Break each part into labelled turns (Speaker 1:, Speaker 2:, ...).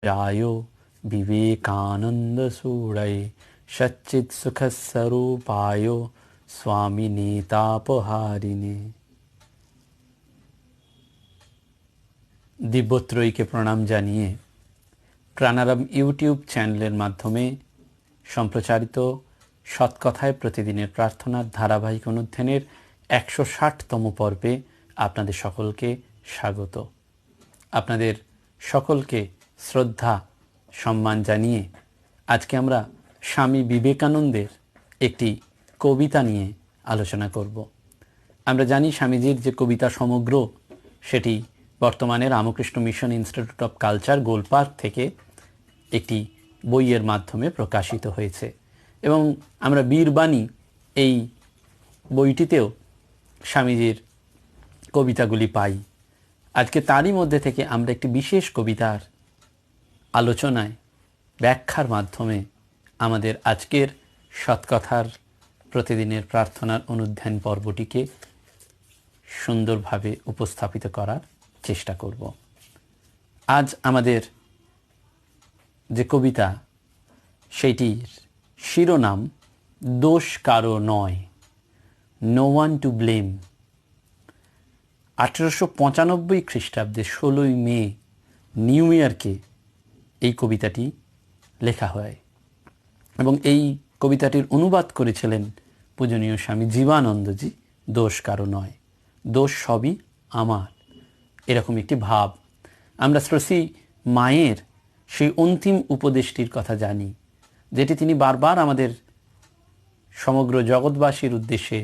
Speaker 1: रायो विवेकानंद सूरय सच्चित सुख स्वरूपाय स्वामी नीतापहारिणे। দিব্যত্রয়ীকে প্রণাম জানিয়ে প্রাণারাম ইউটিউব চ্যানেলের মাধ্যমে সম্প্রচারিত সৎকথায় প্রতিদিনের প্রার্থনার ধারাবাহিক অনুধ্যানের 160তম পর্বে আপনাদের সকলকে স্বাগত। আপনাদের সকলকে শ্রদ্ধা সম্মান জানিয়ে আজকে আমরা স্বামী বিবেকানন্দের একটি কবিতা নিয়ে আলোচনা করব। আমরা জানি স্বামীজির যে কবিতা সমগ্র সেটি বর্তমানে Ramakrishna mission institute of culture Golpark থেকে একটি বইয়ের মাধ্যমে প্রকাশিত হয়েছে এবং আমরা বীরবাণী এই বইটিতেও স্বামীজির কবিতাগুলি পাই। আজকে তারই মধ্যে থেকে আমরা একটি বিশেষ কবিতার আলোচনায় ব্যাখ্যার মাধ্যমে আমাদের আজকের সৎকথার প্রতিদিনের প্রার্থনার অনুধ্যান পর্বটিকে সুন্দরভাবে উপস্থাপিত করার চেষ্টা করব। আজ আমাদের যে কবিতা সেইটির শিরোনাম দোষ কারো নয়, নো ওয়ান টু ব্লেম। 1895 খ্রিস্টাব্দে 16ই মে নিউ ইয়ারকে এই কবিতাটি লেখা হয় এবং এই কবিতাটির অনুবাদ করেছিলেন পূজনীয় স্বামী জীবানন্দজি। দোষ কারো নয়, দোষ সবই আমার, এরকম একটি ভাব। আমরা শ্রী মায়ের সেই অন্তিম উপদেশটির কথা জানি, যেটি তিনি বারবার আমাদের সমগ্র জগৎবাসীর উদ্দেশ্যে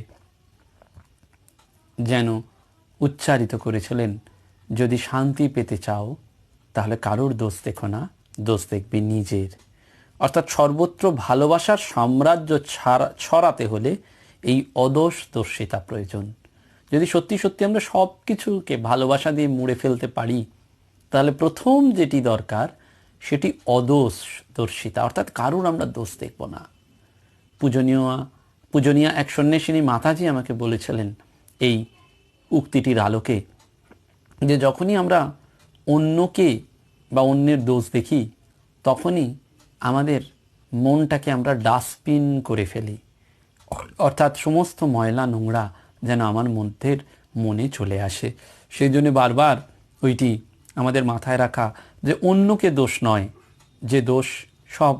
Speaker 1: যেন উচ্চারিত করেছিলেন, যদি শান্তি পেতে চাও তাহলে কারোর দোষ দেখো না, দোষ দেখবে নিজের। অর্থাৎ সর্বত্র ভালোবাসার সাম্রাজ্য ছড়াতে হলে এই অদোষদর্শিতা প্রয়োজন। যদি সত্যি সত্যি আমরা সব কিছুকে ভালোবাসা দিয়ে মুড়ে ফেলতে পারি, তাহলে প্রথম যেটি দরকার সেটি অদোষদর্শিতা, অর্থাৎ কারোর আমরা দোষ দেখব না। পূজনীয় এক সন্ন্যাসিনী মাতাজি আমাকে বলেছিলেন এই উক্তিটির আলোকে, যে যখনই আমরা অন্যকে বা অন্যের দোষ দেখি তখনই আমাদের মনটাকে আমরা ডাস্টবিন করে ফেলি, অর্থাৎ সমস্ত ময়লা নোংরা যেন আমার মনে চলে আসে। সেই জন্য বারবার ওইটি আমাদের মাথায় রাখা যে অন্যকে দোষ নয়, যে দোষ সব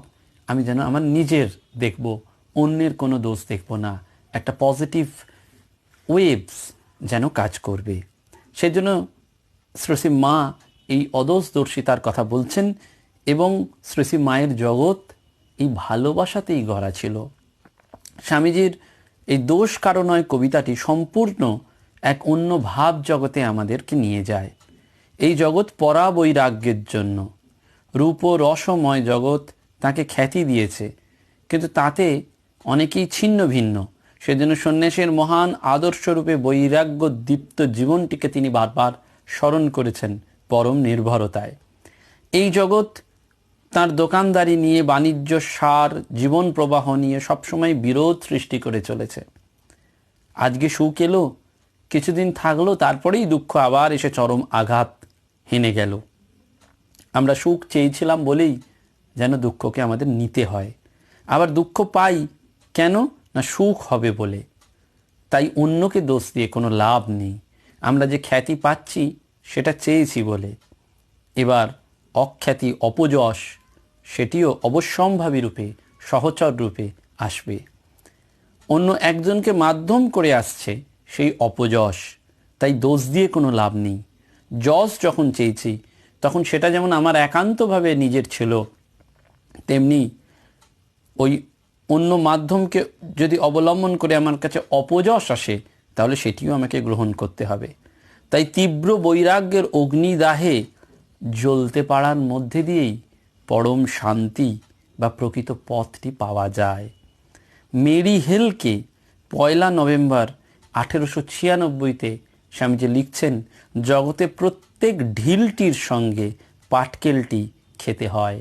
Speaker 1: আমি যেন আমার নিজের দেখব, অন্যের কোনো দোষ দেখব না। একটা পজিটিভ ওয়েভস যেন কাজ করবে। সেই জন্য শ্রী মা এই অদোষদর্শিতার কথা বলছেন এবং শ্রী মায়ের জগৎ এই ভালোবাসাতেই গড়া ছিল। স্বামীজির এই দোষ কারো নয় কবিতাটি সম্পূর্ণ এক অন্য ভাব জগতে আমাদেরকে নিয়ে যায়। এই জগৎ পরা বৈরাগ্যের জন্য, রূপ ও রসময় জগৎ তাকে খ্যাতি দিয়েছে, কিন্তু তাতে অনেকেই ছিন্ন ভিন্ন। সেজন্য সন্ন্যাসীর মহান আদর্শরূপে বৈরাগ্য দীপ্ত জীবনটিকে তিনি বারবার স্মরণ করেছেন পরম নির্ভরতায়। এই জগৎ তার দোকানদারি নিয়ে, বাণিজ্য সার, জীবন প্রবাহ নিয়ে সবসময় বিরোধ সৃষ্টি করে চলেছে। আজকে সুখ এলো, কিছুদিন থাকলো, তারপরেই দুঃখ আবার এসে চরম আঘাত হেনে গেল। আমরা সুখ চেয়েছিলাম বলেই যেন দুঃখকে আমাদের নিতে হয়, আবার দুঃখ পাই কেন না সুখ হবে বলে। তাই অন্যকে দোষ দিয়ে কোনো লাভ নেই। আমরা যে খ্যাতি পাচ্ছি সেটা চেয়েছি বলে। এবার অখ্যাতি, অপযশ সেটিও অবশ্যম্ভাবী রূপে, সহচর রূপে আসবে। অন্য একজনকে মাধ্যম করে আসছে সেই অপযশ, তাই দোষ দিয়ে কোনো লাভ নেই। যশ যখন চেয়েছি তখন সেটা যেমন আমার একান্তভাবে নিজের ছিল, তেমনি ওই অন্য মাধ্যমকে যদি অবলম্বন করে আমার কাছে অপযশ আসে তাহলে সেটিও আমাকে গ্রহণ করতে হবে। তাই তীব্র বৈরাগ্যের অগ্নিদাহে জ্বলতে পারার মধ্যে দিয়েই পরম শান্তি বা প্রকৃত পথটি পাওয়া যায়। মেরি হেলকে 1 নভেম্বর 1896-তে স্বামীজি লিখছেন, জগতে প্রত্যেক ঢিলটির সঙ্গে পাটকেলটি খেতে হয়,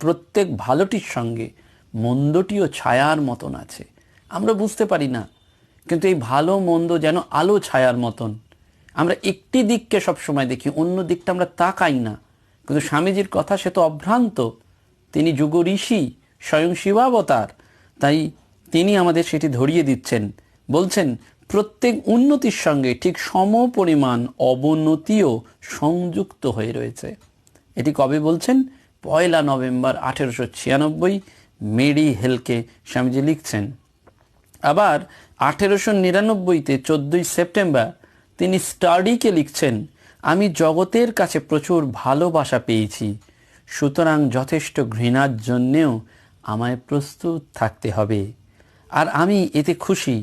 Speaker 1: প্রত্যেক ভালোটির সঙ্গে মন্দটিও ছায়ার মতন আছে। আমরা বুঝতে পারি না, কিন্তু এই ভালো মন্দ যেন আলো ছায়ার মতন। আমরা একটি দিককে সবসময় দেখি, অন্য দিকটা আমরা তাকাই না। কিন্তু স্বামীজির কথা সে তো অভ্রান্ত, তিনি যুগ ঋষি, স্বয়ং শিবাবতার। তাই তিনি আমাদের সেটি ধরিয়ে দিচ্ছেন, বলছেন প্রত্যেক উন্নতির সঙ্গে ঠিক সমপরিমাণ অবনতিও সংযুক্ত হয়ে রয়েছে। এটি কবে বলছেন? 1 নভেম্বর 1896 মেরি হেলকে স্বামীজি লিখছেন। আবার 1899-তে 14 সেপ্টেম্বর তিনি স্টাডিকে লিখছেন, আমি জগতের কাছে প্রচুর ভালোবাসা পেয়েছি, সুতরাং যথেষ্ট ঘৃণার জন্যেও আমায় প্রস্তুত থাকতে হবে। আর আমি এতে খুশি,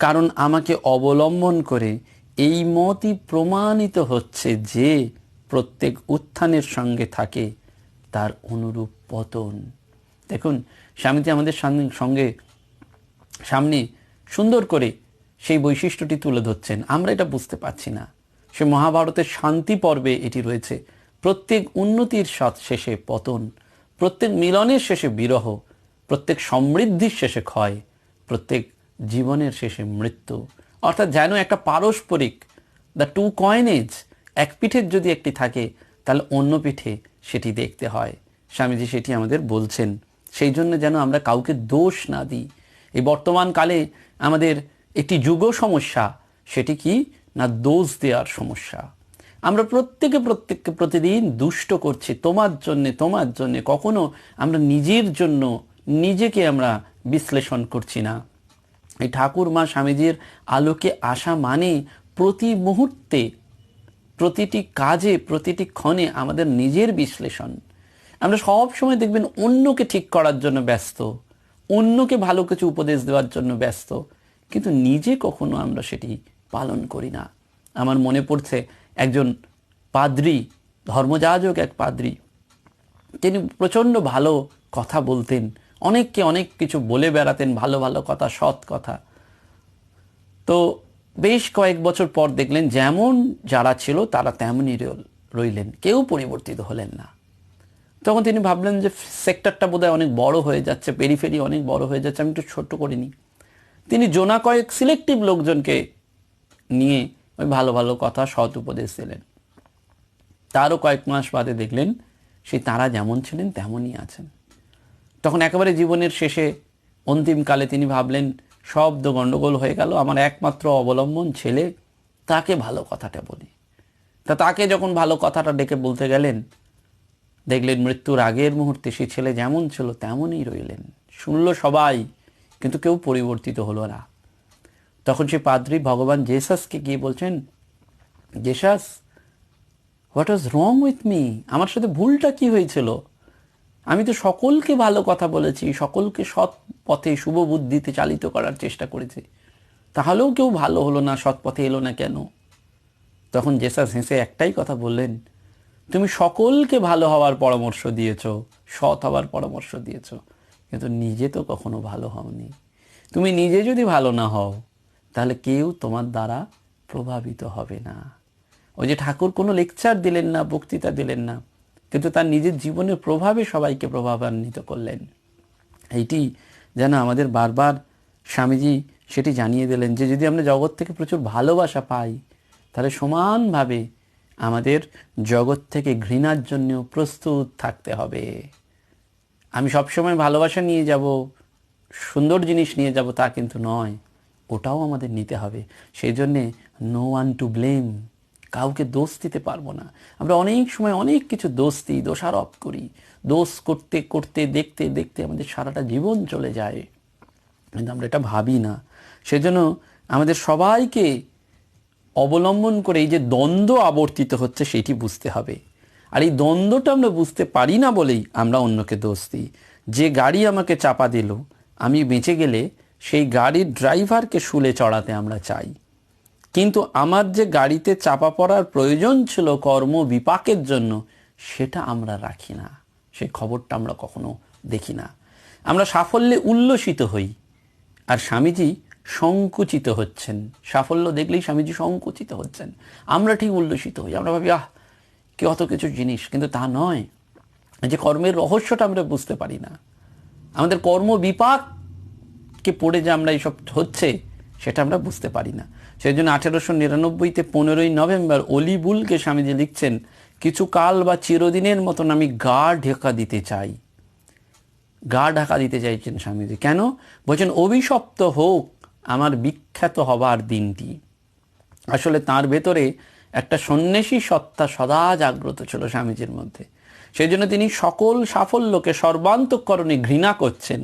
Speaker 1: কারণ আমাকে অবলম্বন করে এই মতই প্রমাণিত হচ্ছে যে প্রত্যেক উত্থানের সঙ্গে থাকে তার অনুরূপ পতন। দেখুন, স্বামীজি আমাদের সামনে সুন্দর করে সেই বৈশিষ্ট্যটি তুলে ধরছেন। আমরা এটা বুঝতে পারছি না। সে মহাভারতের শান্তি পর্বে এটি রয়েছে। প্রত্যেক উন্নতির শেষে পতন, প্রত্যেক মিলনের শেষে বিরহ, প্রত্যেক সমৃদ্ধির শেষে ক্ষয়, প্রত্যেক জীবনের শেষে মৃত্যু। অর্থাৎ যেন একটা পারস্পরিক, দ্য টু কয়েনেজ, এক পিঠের যদি একটি থাকে তাহলে অন্য পিঠে সেটি দেখতে হয়। স্বামীজি সেটি আমাদের বলছেন। সেই জন্য যেন আমরা কাউকে দোষ না দিই। এই বর্তমান কালে আমাদের একটি যুগ সমস্যা, সেটি কি না দোষ দেওয়ার সমস্যা। আমরা প্রত্যেককে প্রতিদিন দুষ্ট করছি, তোমার জন্যে। কখনো আমরা নিজের জন্য নিজেকে আমরা বিশ্লেষণ করছি না। এই ঠাকুর মা স্বামীজির আলোকে আসা মানে প্রতি মুহূর্তে, প্রতিটি কাজে, প্রতিটি ক্ষণে আমাদের নিজের বিশ্লেষণ। আমরা সব সময় দেখবেন অন্যকে ঠিক করার জন্য ব্যস্ত, অন্যকে ভালো কিছু উপদেশ দেওয়ার জন্য ব্যস্ত, কিন্তু নিজে কখনো আমরা সেটি পালন করি না। আমার মনে পড়ছে একজন পাদ্রী, ধর্মযাজক এক পাদ্রী, তিনি প্রচণ্ড ভালো কথা বলতেন, অনেককে অনেক কিছু বলে বেড়াতেন, ভালো ভালো কথা, সৎ কথা। তো বেশ কয়েক বছর পর দেখলেন যেমন যারা ছিল তারা তেমনই রইলেন, কেউ পরিবর্তিত হলেন না। তখন তিনি ভাবলেন যে সেক্টরটা বোধহয় অনেক বড় হয়ে যাচ্ছে, পেরিফেরি অনেক বড় হয়ে যাচ্ছে, আমি একটু ছোট্ট করে নিই। তিনি জোনা কয়েক সিলেক্টিভ লোকজনকে নিয়ে ওই ভালো ভালো কথা, সৎ উপদেশ দিলেন। তারও কয়েক মাস বাদে দেখলেন সেই তারা যেমন ছিলেন তেমনই আছেন। তখন একেবারে জীবনের শেষে অন্তিমকালে তিনি ভাবলেন সব তো গণ্ডগোল হয়ে গেল, আমার একমাত্র অবলম্বন ছেলে, তাকে ভালো কথাটা বলি। তাকে যখন ভালো কথাটা ডেকে বলতে গেলেন, দেখলেন মৃত্যুর আগের মুহূর্তে সেই ছেলে যেমন ছিল তেমনই রইলেন। শুনল সবাই, কিন্তু কেউ পরিবর্তিত হলো না। তখন সে পাদ্রী ভগবান জেসাসকে গিয়ে বলছেন, Jesus, what was wrong with me? আমার সাথে ভুলটা কি হয়েছিল? আমি তো সকলকে ভালো কথা বলেছি, সকলকে সৎ পথে, শুভ বুদ্ধিতে চালিত করার চেষ্টা করেছি, তাহলেও কেউ ভালো হলো না, সৎ পথে এলো না কেন? তখন জেসাস হেসে একটাই কথা বললেন, তুমি সকলকে ভালো হওয়ার পরামর্শ দিয়েছ, সৎ হওয়ার পরামর্শ দিয়েছ, কিন্তু নিজে তো কখনো ভালো হওনি। তুমি নিজে যদি ভালো না হও তাহলে কেউ তোমার দ্বারা প্রভাবিত হবে না। ওই যে ঠাকুর কোনো লেকচার দিলেন না, বক্তৃতা দিলেন না, কিন্তু তার নিজের জীবনের প্রভাবে সবাইকে প্রভাবান্বিত করলেন। এইটি যেন আমাদের বারবার স্বামীজি সেটি জানিয়ে দিলেন যে যদি আমরা জগৎ থেকে প্রচুর ভালোবাসা পাই তাহলে সমানভাবে আমাদের জগৎ থেকে ঘৃণার জন্য প্রস্তুত থাকতে হবে। আমি সবসময় ভালোবাসা নিয়ে যাব, সুন্দর জিনিস নিয়ে যাব তা কিন্তু নয়, ওটাও আমাদের নিতে হবে। সেই জন্যে নো ওয়ান টু ব্লেম, কাউকে দোষ দিতে পারবো না। আমরা অনেক সময় অনেক কিছু দোষ দিই, দোষারোপ করি, দোষ করতে করতে দেখতে দেখতে আমাদের সারাটা জীবন চলে যায়, কিন্তু আমরা এটা ভাবি না। সেজন্য আমাদের সবাইকে অবলম্বন করে এই যে দ্বন্দ্ব আবর্তিত হচ্ছে সেটি বুঝতে হবে। আর এই দ্বন্দ্বটা আমরা বুঝতে পারি না বলেই আমরা অন্যকে দোষ দিই। যে গাড়ি আমাকে চাপা দিল, আমি বেঁচে গেলে সেই গাড়ির ড্রাইভারকে শুলে চড়াতে আমরা চাই, কিন্তু আমার যে গাড়িতে চাপা পড়ার প্রয়োজন ছিল কর্ম বিপাকের জন্য, সেটা আমরা রাখি না, সেই খবরটা আমরা কখনো দেখি না। আমরা সাফল্যে উল্লসিত হই, আর স্বামীজি সংকুচিত হচ্ছেন। সাফল্য দেখলেই স্বামীজি সংকুচিত হচ্ছেন, আমরা ঠিক উল্লসিত হই। আমরা ভাবি কি অত কিছু জিনিস, কিন্তু তা নয়। যে কর্মের রহস্যটা আমরা বুঝতে পারি না, আমাদের কর্ম বিপাককে পড়ে যে আমরা এইসব হচ্ছে সেটা আমরা বুঝতে পারি না। সেই জন্য 1899-তে 15 নভেম্বর অলিবুলকে স্বামীজি লিখছেন, কিছু কাল বা চিরদিনের মতন আমি গা ঢাকা দিতে চাই। গা ঢাকা দিতে চাইছেন স্বামীজি। কেন? বলছেন অভিশপ্ত হোক আমার বিখ্যাত হবার দিনটি। আসলে তার ভেতরে একটা সন্ন্যাসী সত্তা সদা জাগ্রত ছিল স্বামীজির মধ্যে। সেই জন্য তিনি সকল সাফল্যকে সর্বান্তঃকরণে ঘৃণা করছেন,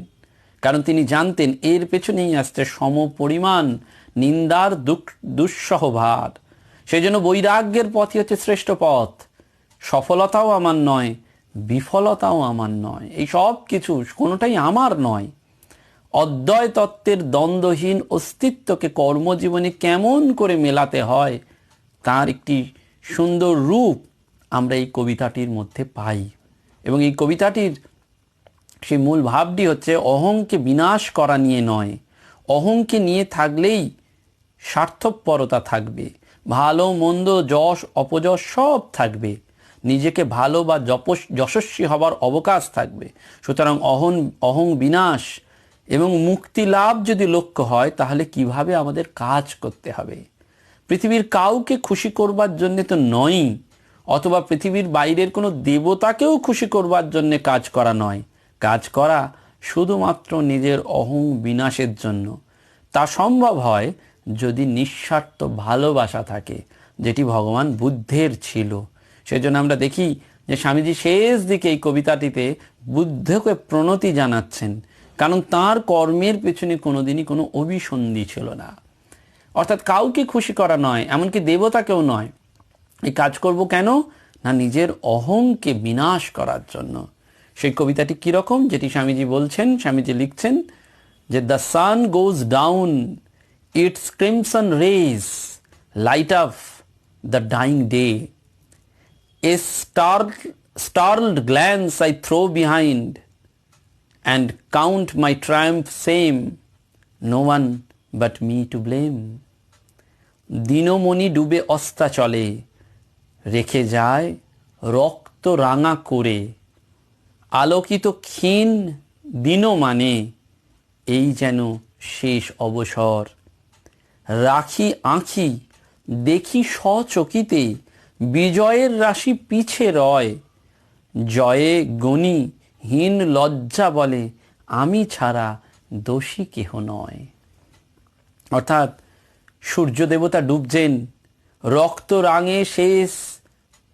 Speaker 1: কারণ তিনি জানতেন এর পেছনেই আসছে সমপরিমাণ নিন্দার দুঃসহ ভার। সেই জন্য বৈরাগ্যের পথই হচ্ছে শ্রেষ্ঠ পথ। সফলতাও আমার নয়, বিফলতাও আমার নয়, এই সব কিছু কোনোটাই আমার নয়। অদ্বয় তত্ত্বের দ্বন্দ্বহীন অস্তিত্বকে কর্মজীবনে কেমন করে মেলাতে হয় তার একটি সুন্দর রূপ আমরা এই কবিতাটির মধ্যে পাই। এবং এই কবিতাটির সেই মূল ভাবটি হচ্ছে অহংকে বিনাশ করা নিয়ে নয়। অহংকে নিয়ে থাকলেই স্বার্থপরতা থাকবে, ভালো মন্দ যশ অপযশ সব থাকবে, নিজেকে ভালো বা যশস্বী হবার অবকাশ থাকবে। সুতরাং অহং বিনাশ এবং মুক্তি লাভ যদি লক্ষ্য হয়, তাহলে কিভাবে আমাদের কাজ করতে হবে। পৃথিবীর কাউকে খুশি করবার জন্য তো নয়ই, অথবা পৃথিবীর বাইরের কোনো দেবতাকেও খুশি করবার জন্য কাজ করা নয়। কাজ করা শুধুমাত্র নিজের অহং বিনাশের জন্য। তা সম্ভব হয় যদি নিঃস্বার্থ ভালোবাসা থাকে, যেটি ভগবান বুদ্ধের ছিল। সেজন্য আমরা দেখি যে স্বামীজি শেষ দিকে এই কবিতাটিতে বুদ্ধকে প্রণতি জানাচ্ছেন, কারণ তার কর্মের পেছনে কোনোদিনই কোনো অভিসন্ধি ছিল না। অর্থাৎ কাউকে খুশি করা নয়, এমনকি দেবতাকেও নয়। এই কাজ করব কেন? না নিজের অহংকে বিনাশ করার জন্য। সেই কবিতাটি কীরকম, যেটি স্বামীজি বলছেন, স্বামীজি লিখছেন যে the sun goes down its crimson rays light up the dying day, a startled glance I throw behind and count my triumph same, no one but me to blame. দিনমণি ডুবে অস্তাচলে রেখে যায় রক্ত রাঙা করে, আলোকিত ক্ষীণ দিন মানে এই যেন শেষ অবসর। রাখি আঁখি দেখি স্বচকিতে বিজয়ের রাশি পিছে রয়, জয়ে গণি হীন লজ্জা বলে আমি ছাড়া দোষী কেহ নয়। অর্থাৎ সূর্য দেবতা ডুবছেন, রক্ত রাঙে শেষ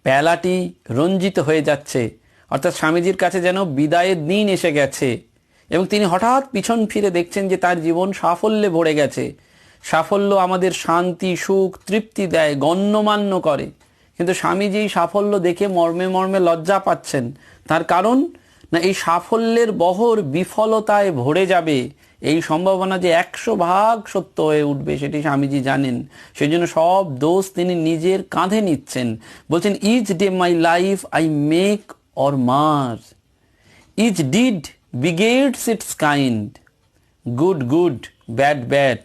Speaker 1: পেলাটি রঞ্জিত হয়ে যাচ্ছে। অর্থাৎ স্বামীজির কাছে যেন বিদায়ের দিন এসে গেছে এবং তিনি হঠাৎ পিছন ফিরে দেখছেন যে তার জীবন সাফল্যে ভরে গেছে। সাফল্য আমাদের শান্তি, সুখ, তৃপ্তি দেয়, গণ্যমান্য করে। কিন্তু স্বামীজি এই সাফল্য দেখে মর্মে মর্মে লজ্জা পাচ্ছেন। তার কারণ না, এই সাফল্যের বহর বিফলতায় ভরে যাবে, এই সম্ভাবনা যে 100% সত্য হয়ে উঠবে সেটি স্বামীজি জানেন। সেই জন্য সব দোষ তিনি নিজের কাঁধে নিচ্ছেন। বলছেন each day my life I make or mar, each deed begets its kind, good good, bad bad,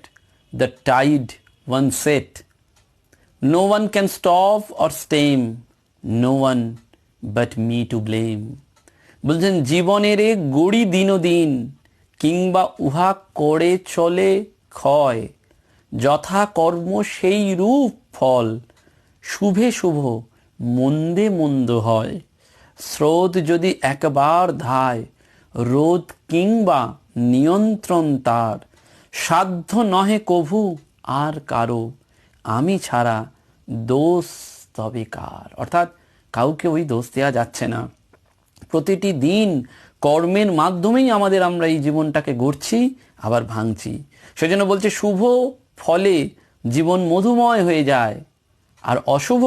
Speaker 1: the tide once set, no one can stop or stem, no one but me to blame. বলছেন জীবনের গড়ি দিনদিন, কিংবা উহা করে চলে ক্ষয়, যথা কর্ম সেই রূপ ফল, শুভে শুভ মন্দে মন্দ হয়। স্রোত যদি একবার ধায়, রোধ কিংবা নিয়ন্ত্রণ তার, সাধ্য নহে কভু আর কারো, আমি ছাড়া দোষ তবে কার। অর্থাৎ কাউকে ওই দোষ দেওয়া যাচ্ছে না। প্রতিটি দিন কর্মের মাধ্যমেই আমরা এই জীবনটাকে গড়ছি আবার ভাঙছি। সেজন্য বলছে শুভ ফলে জীবন মধুময় হয়ে যায়, আর অশুভ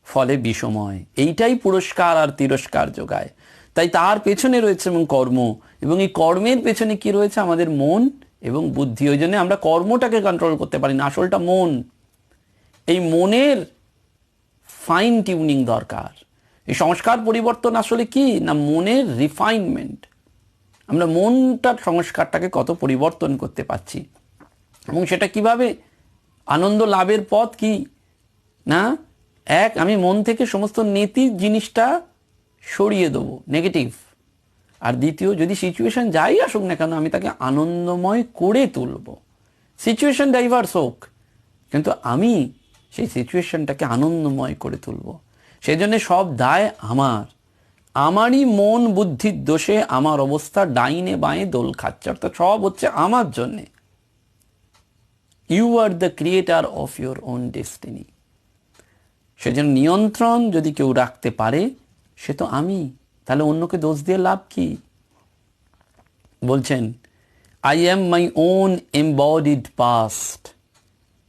Speaker 1: ফলে বিষময়। এইটাই পুরস্কার আর তিরস্কার যোগায়। তাই তার পেছনে রয়েছে এবং কর্ম, এবং এই কর্মের পেছনে কি রয়েছে? আমাদের মন এবং বুদ্ধি। ওই জন্য আমরা কর্মটাকে কন্ট্রোল করতে পারি না, আসলটা মন। এই মনের ফাইন টিউনিং দরকার। এই সংস্কার পরিবর্তন আসলে কি না, মনের রিফাইনমেন্ট। আমরা মনটার সংস্কারটাকে কত পরিবর্তন করতে পারছি, এবং সেটা কিভাবে? আনন্দ লাভের পথ কি না, আমি মন থেকে সমস্ত নেতির জিনিসটা সরিয়ে দেবো, নেগেটিভ। আর দ্বিতীয়, যদি সিচুয়েশন যাই আসুক না কেন, আমি তাকে আনন্দময় করে তুলব। সিচুয়েশন ডাইভার্স হোক, কিন্তু আমি সেই সিচুয়েশনটাকে আনন্দময় করে তুলব। সেজন্য সব দায় আমার, আমারই মন বুদ্ধির দোষে আমার অবস্থা ডাইনে বাঁয়ে দোল খাচ্ছে, অর্থাৎ সব হচ্ছে আমার জন্যে। You are the creator of your own destiny. সেজন্য নিয়ন্ত্রণ যদি কেউ রাখতে পারে সে তো আমি, তাহলে অন্যকে দোষ দিয়ে লাভ কি? বলছেন, I am my own embodied past.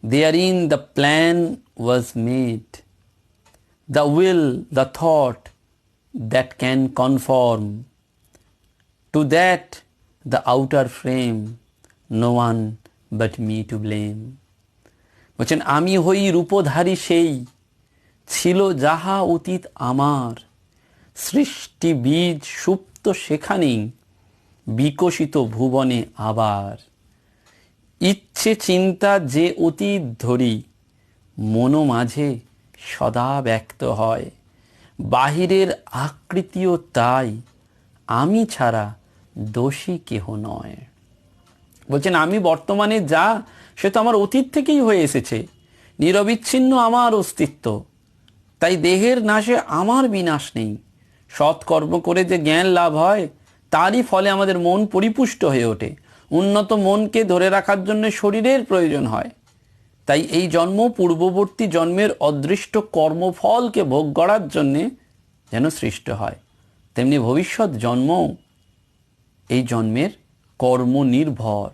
Speaker 1: Therein the plan was made. The will, the thought that can conform. To that the outer frame, no one but me to blame. বলছেন, আমি হই রূপধারী সেই, ছিল যাহা অতীত আমার, সৃষ্টি বীজ সুপ্ত সেখানেই, বিকশিত ভুবনে আবার। ইচ্ছে চিন্তা যে অতীত ধরি, মনো মাঝে সদা ব্যক্ত হয়, বাহিরের আকৃতিও তাই, আমি ছাড়া দোষী কেহ নয়। বলছেন, আমি বর্তমানে যা সে তো আমার অতীত থেকেই হয়ে এসেছে, নিরবিচ্ছিন্ন আমার অস্তিত্ব। তাই দেহের নাশে আমার বিনাশ নেই। সৎকর্ম করে যে জ্ঞান লাভ হয় তারই ফলে আমাদের মন পরিপুষ্ট হয়ে ওঠে। উন্নত মনকে ধরে রাখার জন্য শরীরের প্রয়োজন হয়। তাই এই জন্ম পূর্ববর্তী জন্মের অদৃষ্ট কর্মফলকে ভোগ করার জন্যে যেন সৃষ্ট হয়, তেমনি ভবিষ্যৎ জন্ম এই জন্মের কর্ম নির্ভর।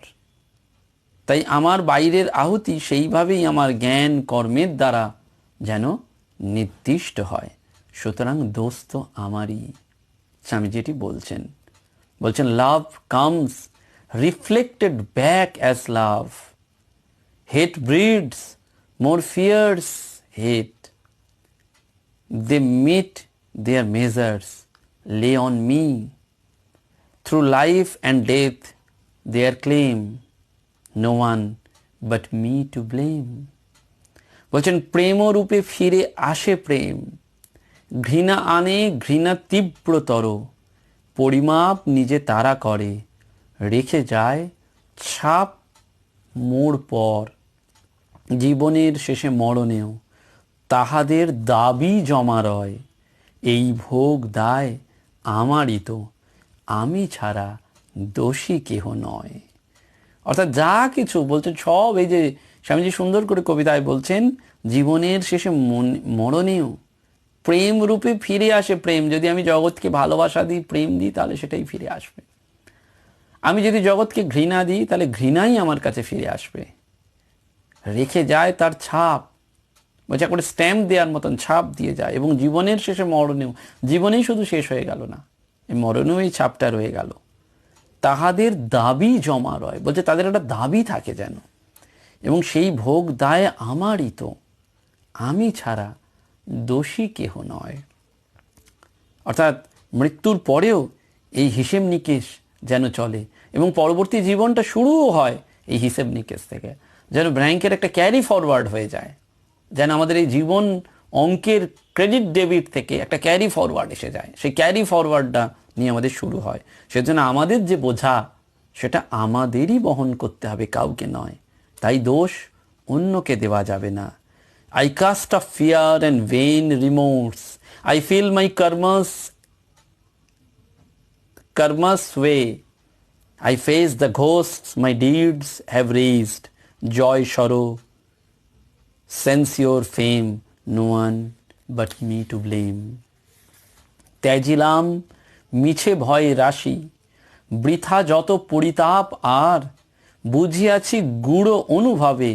Speaker 1: তাই আমার বাইরের আহুতি সেইভাবেই আমার জ্ঞান কর্মের দ্বারা যেন নির্দিষ্ট হয়। সুতরাং দোষ তো আমারই। স্বামীজি বলছেন, love comes reflected back as love, hate breeds more fierce hate, they mete their measures lay on me, through life and death their claim, no one but me to blame. বলছেন, প্রেমরূপে ফিরে আসে প্রেম, ঘৃণা আনে ঘৃণা তীব্রতর, পরিমাপ নিজে তারা করে, রেখে যায় ছাপ মোড় পর, জীবনের শেষে মরণেও তাহাদের দাবি জমা রয়, এই ভোগ দায় আমারই তো, আমি ছাড়া দোষী কেহ নয়। অর্থাৎ যা কিছু বলছেন সব এই যে স্বামীজি সুন্দর করে কবিতায় বলছেন, জীবনের শেষে মরণেও প্রেম রূপে ফিরে আসে প্রেম। যদি আমি জগৎকে ভালোবাসা দিই, প্রেম দিই, তাহলে সেটাই ফিরে আসবে। আমি যদি জগৎকে ঘৃণা দিই, তাহলে ঘৃণাই আমার কাছে ফিরে আসবে। রেখে যায় তার ছাপ, বলছে একটা স্ট্যাম্প দেওয়ার মতন ছাপ দিয়ে যায়। এবং জীবনের শেষে মরণেও, জীবনেই শুধু শেষ হয়ে গেল না, এই মরণেও এই ছাপটা রয়ে গেল। তাহাদের দাবি জমা রয়, বলছে তাদের একটা দাবি থাকে যেন, এবং সেই ভোগ দায় আমারই তো, আমি ছাড়া দোষী কেহ নয়। অর্থাৎ মৃত্যুর পরেও এই হিসেব নিকেশ যেন চলে, এবং পরবর্তী জীবনটা শুরুও হয় এই হিসেব নিকেশ থেকে, যেন ব্যাংকের একটা ক্যারি ফরওয়ার্ড হয়ে যায়, যেন আমাদের এই জীবন অঙ্কের ক্রেডিট ডেবিট থেকে একটা ক্যারি ফরওয়ার্ড এসে যায়, সেই ক্যারি ফরওয়ার্ডটা নিয়ে আমাদের শুরু হয়। সেজন্য আমাদের যে বোঝা সেটা আমাদেরই বহন করতে হবে, কাউকে নয়। তাই দোষ অন্যকে দেওয়া যাবে না। I cast a fear and vain remorse. I feel my karma's way. I face the ghosts my deeds have raised. Joy, sorrow, censure, fame, no one but me to blame. ত্যাজিলাম মিছে ভয় রাশি, বৃথা যত পরিতাপ আর, বুঝিয়াছি গূঢ় অনুভবে,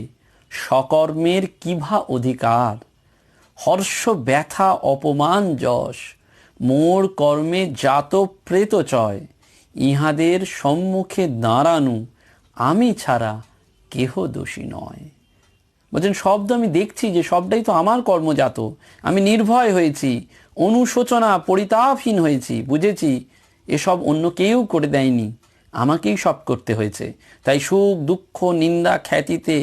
Speaker 1: সকর্মের কিভা অধিকার। হর্ষ ব্যথা অপমান যশ, মোর কর্মে জাত প্রেত চয়, ইহাদের সম্মুখে দাঁড়ানু, আমি ছাড়া কেহ দোষী নয়। বলছেন, শব্দ আমি দেখছি যে সবটাই তো আমার কর্মজাত। আমি নির্ভয় হয়েছি, অনুশোচনা পরিতাপহীন হয়েছি, বুঝেছি এসব অন্য কেউ করে দেয়নি, আমাকেই সব করতে হয়েছে। তাই সুখ দুঃখ নিন্দা খ্যাতিতে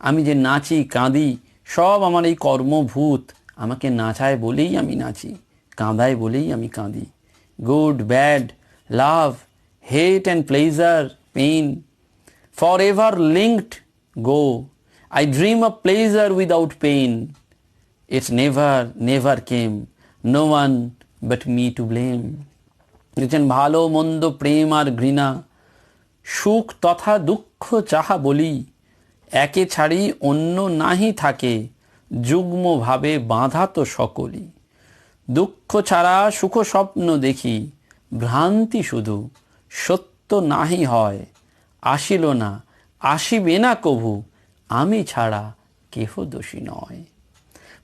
Speaker 1: আমি যে নাচি কাঁদি, সব আমার এই কর্মভূত। আমাকে নাচায় বলেই আমি নাচি, কাঁদায় বলেই আমি কাঁদি। Good bad love hate and pleasure pain forever linked go, I dream of pleasure without pain. It never came. No one but me to blame. দেখছেন, ভালো মন্দ, প্রেম আর ঘৃণা, সুখ তথা দুঃখ যাহা বলি, একে ছাড়ি অন্য নাহি থাকে, যুগ্মভাবে বাঁধা তো সকলই। দুঃখ ছাড়া সুখ স্বপ্ন দেখি, ভ্রান্তি শুধু, সত্য নাহি হয়। আসিল না, আসিবে না কভু, আমি ছাড়া কেহ দোষী নয়।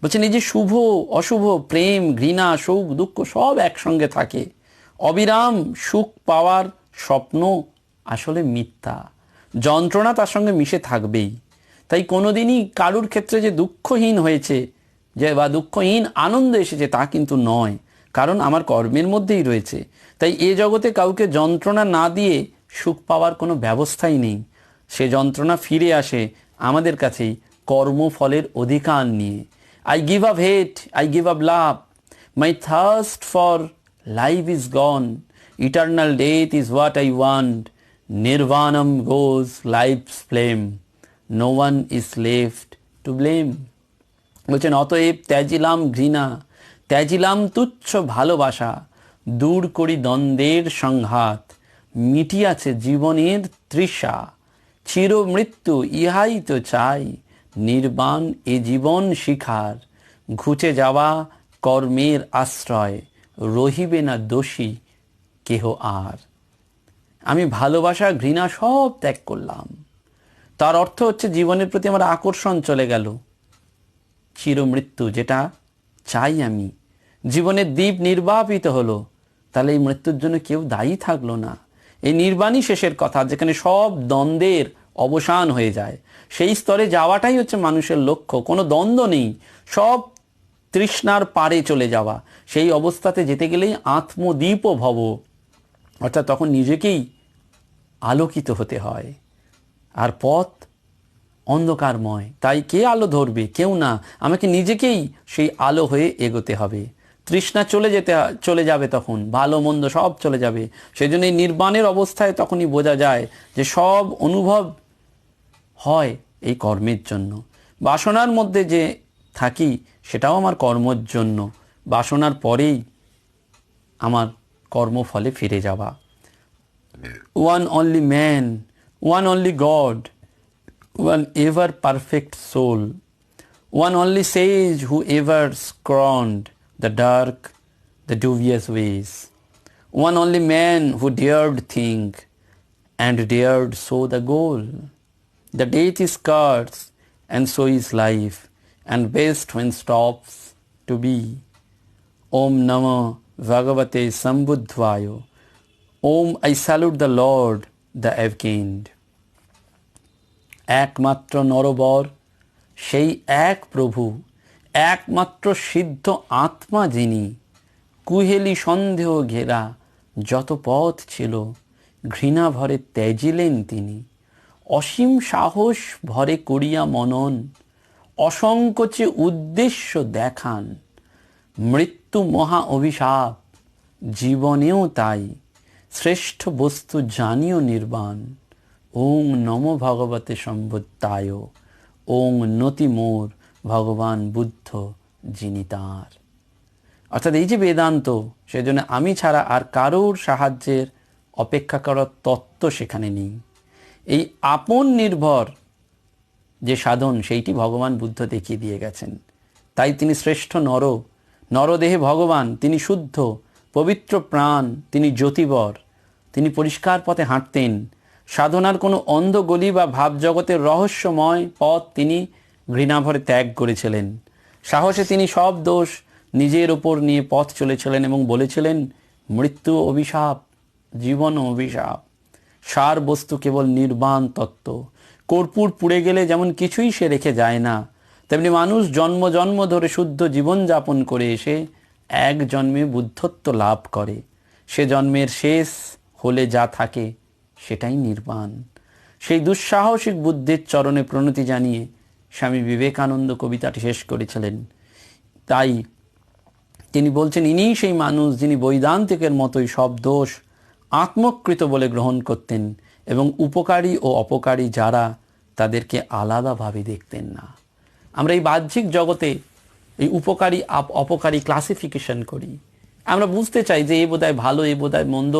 Speaker 1: বলছেন, এই যে শুভ অশুভ, প্রেম ঘৃণা, সুখ দুঃখ সব একসঙ্গে থাকে। অবিরাম সুখ পাওয়ার স্বপ্ন আসলে মিথ্যা, যন্ত্রণা তার সঙ্গে মিশে থাকবেই। তাই কোনোদিনই কারুর ক্ষেত্রে যে দুঃখহীন হয়েছে যে বা দুঃখহীন আনন্দ এসেছে তা কিন্তু নয়, কারণ আমার কর্মের মধ্যেই রয়েছে। তাই এ জগতে কাউকে যন্ত্রণা না দিয়ে সুখ পাওয়ার কোনো ব্যবস্থাই নেই। সে যন্ত্রণা ফিরে আসে আমাদের কাছেই কর্মফলের অধিকার নিয়ে। I give up hate, I give up love. My thirst for life is gone. Eternal death is what I want. Nirvanam goes life's flame. No one is left to blame. বলছেন, অতএব ত্যাজিলাম ঘৃণা, ত্যাজিলাম তুচ্ছ ভালোবাসা, দূর করি দ্বন্দ্বের সংঘাত, মিটিয়াছে জীবনের তৃষা, চির মৃত্যু ইহাই তো চাই, নির্বাণ এ জীবন শিখার, ঘুচে যাওয়া কর্মের আশ্রয়, রহিবে না দোষী কেহ আর। আমি ভালোবাসা ঘৃণা সব ত্যাগ করলাম, তার অর্থ হচ্ছে জীবনের প্রতি আমার আকর্ষণ চলে গেল। চিরমৃত্যু যেটা চাই আমি, জীবনের দীপ নির্বাপিত হলো, তাহলে এই মৃত্যুর জন্য কেউ দায়ী থাকলো না। এই নির্বাণই শেষের কথা, যেখানে সব দ্বন্দ্বের অবসান হয়ে যায়। সেই স্তরে যাওয়াটাই হচ্ছে মানুষের লক্ষ্য। কোনো দ্বন্দ্ব নেই, সব তৃষ্ণার পারে চলে যাওয়া। সেই অবস্থাতে যেতে গেলেই আত্মদীপ ভব, অর্থাৎ তখন নিজেকেই আলোকিত হতে হয়। আর পথ অন্ধকারময়, তাই কে আলো ধরবে? কেউ না। আমাকে নিজেকেই সেই আলো হয়ে এগোতে হবে। তৃষ্ণা চলে যাবে, তখন ভালো মন্দ সব চলে যাবে। সেই জন্য এই নির্বাণের অবস্থায় তখনই বোঝা যায় যে সব অনুভব হয় এই কর্মের জন্য। বাসনার মধ্যে যে থাকি সেটাও আমার কর্মের জন্য, বাসনার পরেই আমার কর্মফলে ফিরে যাওয়া। One only man, one only God, one ever perfect soul, one only sage who ever scorned the dark, the dubious ways, one only man who dared think and dared sow the goal. The death is curse and so is life, and best when stops to be. Om Namo Bhagavate Sambuddhvaya. Om, I salute the Lord, the Avgained. একমাত্র নরবর সেই এক প্রভু, একমাত্র সিদ্ধ আত্মা যিনি, কুহেলি সন্দেহ ঘেরা যত পথ ছিল, ঘৃণা ভরে ত্যাজিলেন তিনি। অসীম সাহস ভরে করিয়া মনন, অসংকোচে উদ্দেশ্য দেখান। মৃত্যু মহা অভিশাপ, জীবনেও তাই, শ্রেষ্ঠ বস্তু জানিও নির্বাণ। ওং নমো ভগবতে সম্বুদ্ধায়, ওং নতি মোর ভগবান বুদ্ধ যিনি তাঁর। অর্থাৎ এই যে বেদান্ত, সেজন্য আমি ছাড়া আর কারোর সাহায্যের অপেক্ষা করার তত্ত্ব সেখানে নেই। এই আপন নির্ভর যে সাধন, সেইটি ভগবান বুদ্ধ দেখিয়ে দিয়ে গেছেন। তাই তিনি শ্রেষ্ঠ নরদেহে ভগবান, তিনি শুদ্ধ পবিত্র প্রাণ, তিনি জ্যোতিবর, তিনি পরিষ্কার পথে হাঁটতেন। সাধনার কোনো অন্ধ গলি বা ভাবজগতের রহস্যময় পথ তিনি ঘৃণাভরে ত্যাগ করেছিলেন। সাহসে তিনি সব দোষ নিজের ওপর নিয়ে পথ চলেছিলেন এবং বলেছিলেন, মৃত্যু অভিশাপ, জীবন অভিশাপ, সার বস্তু কেবল নির্বাণ তত্ত্ব। কর্পূর পুড়ে গেলে যেমন কিছুই সে রেখে যায় না, তেমনি মানুষ জন্ম জন্ম ধরে শুদ্ধ জীবনযাপন করে এসে এক জন্মে বুদ্ধত্ব লাভ করে। সে জন্মের শেষ হলে যা থাকে সেটাই নির্বাণ। সেই দুঃসাহসিক বুদ্ধের চরণে প্রণতি জানিয়ে স্বামী বিবেকানন্দ কবিতাটি শেষ করেছিলেন। তাই তিনি বলছেন, ইনিই সেই মানুষ যিনি বৈদান্তিকের মতোই সব দোষ আত্মকৃত বলে গ্রহণ করতেন এবং উপকারী ও অপকারী যারা, তাদেরকে আলাদাভাবে দেখতেন না। আমরা এই বাহ্যিক জগতে এই উপকারী অপকারী ক্লাসিফিকেশন করি। আমরা বুঝতে চাই যে এ বোধহয় ভালো, এ বোধহয় মন্দ,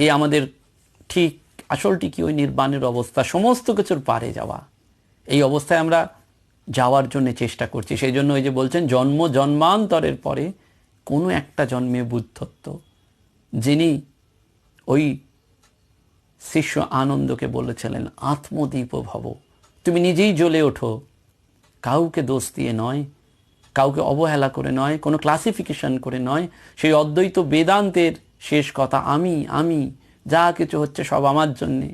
Speaker 1: এ আমাদের ঠিক, আসলটি কি ওই নির্বাণের অবস্থা, সমস্ত কিছুর পারে যাওয়া। এই অবস্থায় আমরা যাওয়ার জন্য চেষ্টা করছি। সেই জন্য ওই যে বলছেন জন্মান্তরের পরে কোনো একটা জন্মে বুদ্ধত্ব, যিনি ওই শিষ্য আনন্দকে বলেছিলেন আত্মদীপ ভব, তুমি নিজেই জ্বলে ওঠো, কাউকে দোষ দিয়ে নয়, কাউকে অবহেলা করে নয়, কোনো ক্লাসিফিকেশন করে নয়। সেই অদ্বৈত বেদান্তের শেষ কথা, আমি যা কিছু হচ্ছে সব আমার জন্যে,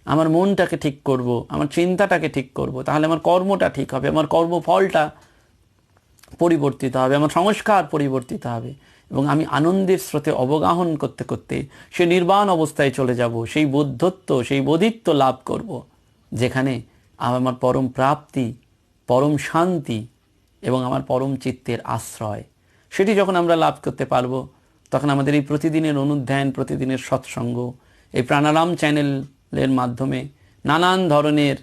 Speaker 1: আমার মনটাকে ঠিক করব, আমার চিন্তাটাকে ঠিক করব, তাহলে আমার কর্মটা ঠিক হবে, আমার কর্মফলটা পরিবর্তিত হবে, আমার সংস্কার পরিবর্তিত হবে, এবং আমি আনন্দের স্রোতে অবগাহন করতে করতে সে নির্বাণ অবস্থায় চলে যাব, সেই বোধত্ব, সেই বোধিত্ব লাভ করব, যেখানে আমার পরম প্রাপ্তি, পরম শান্তি এবং আমার পরম চিত্তের আশ্রয়, সেটি যখন আমরা লাভ করতে পারবো, তখন আমাদের এই প্রতিদিনের অনুধ্যান, প্রতিদিনের সৎসঙ্গ, এই প্রাণারাম চ্যানেলের মাধ্যমে নানান ধরনের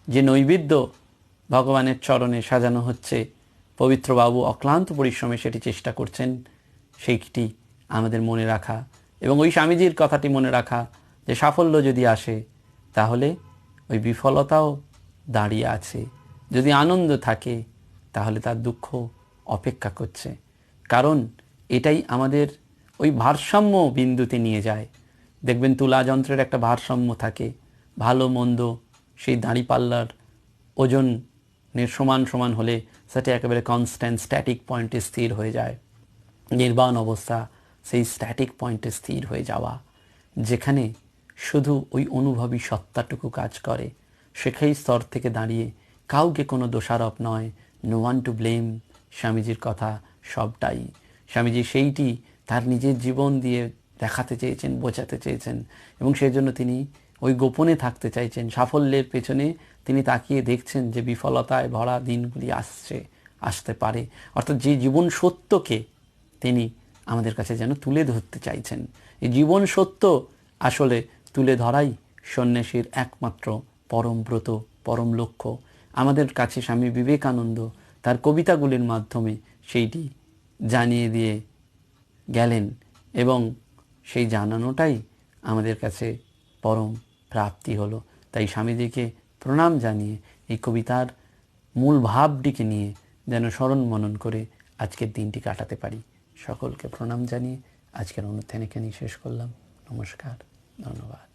Speaker 1: যে নৈবেদ্য ভগবানের চরণে সাজানো হচ্ছে, পবিত্রবাবু অক্লান্ত পরিশ্রমে সেটি চেষ্টা করছেন, সেইটি আমাদের মনে রাখা এবং ওই স্বামীজির কথাটি মনে রাখা যে সাফল্য যদি আসে তাহলে ওই বিফলতাও দাঁড়িয়ে আছে, যদি আনন্দ থাকে তাহলে তার দুঃখ অপেক্ষা করছে। কারণ এটাই আমাদের ওই ভারসাম্য বিন্দুতে নিয়ে যায়। দেখবেন তুলা যন্ত্রের একটা ভারসাম্য থাকে, ভালো মন্দ সেই দাঁড়িপাল্লার ওজনের সমান সমান হলে সেটা একেবারে কনস্ট্যান্ট স্ট্যাটিক পয়েন্টে স্থির হয়ে যায়। নির্বাণ অবস্থা সেই স্ট্যাটিক পয়েন্টে স্থির হয়ে যাওয়া, যেখানে শুধু ওই অনুভবী সত্তাটুকু কাজ করে, সেখাই স্তর থেকে দাঁড়িয়ে কাউকে কোনো দোষারোপ নয়, নো ওয়ান টু ব্লেম। স্বামীজির কথা সবটাই স্বামীজি সেইটি তার নিজের জীবন দিয়ে দেখাতে চেয়েছেন, বোঝাতে চেয়েছেন, এবং সেই জন্য তিনি ওই গোপনে থাকতে চাইছেন। সাফল্যের পেছনে তিনি তাকিয়ে দেখছেন যে বিফলতায় ভরা দিনগুলি আসতে পারে, অর্থাৎ যে জীবন সত্যকে তিনি আমাদের কাছে যেন তুলে ধরতে চাইছেন। এই জীবন সত্য আসলে তুলে ধরাই সন্ন্যাসীর একমাত্র পরম ব্রত, পরম লক্ষ্য। আমাদের কাছে স্বামী বিবেকানন্দ তার কবিতাগুলির মাধ্যমে সেইটি জানিয়ে দিয়ে গেলেন, এবং সেই জানানোটাই আমাদের কাছে পরম প্রাপ্তি হলো। তাই স্বামীজিকে প্রণাম জানিয়ে এই কবিতার মূল ভাবটিকে নিয়ে যেন স্মরণ মনন করে আজকের দিনটি কাটাতে পারি। সকলকে প্রণাম জানিয়ে আজকের অনুষ্ঠান এখানেই শেষ করলাম। নমস্কার, ধন্যবাদ।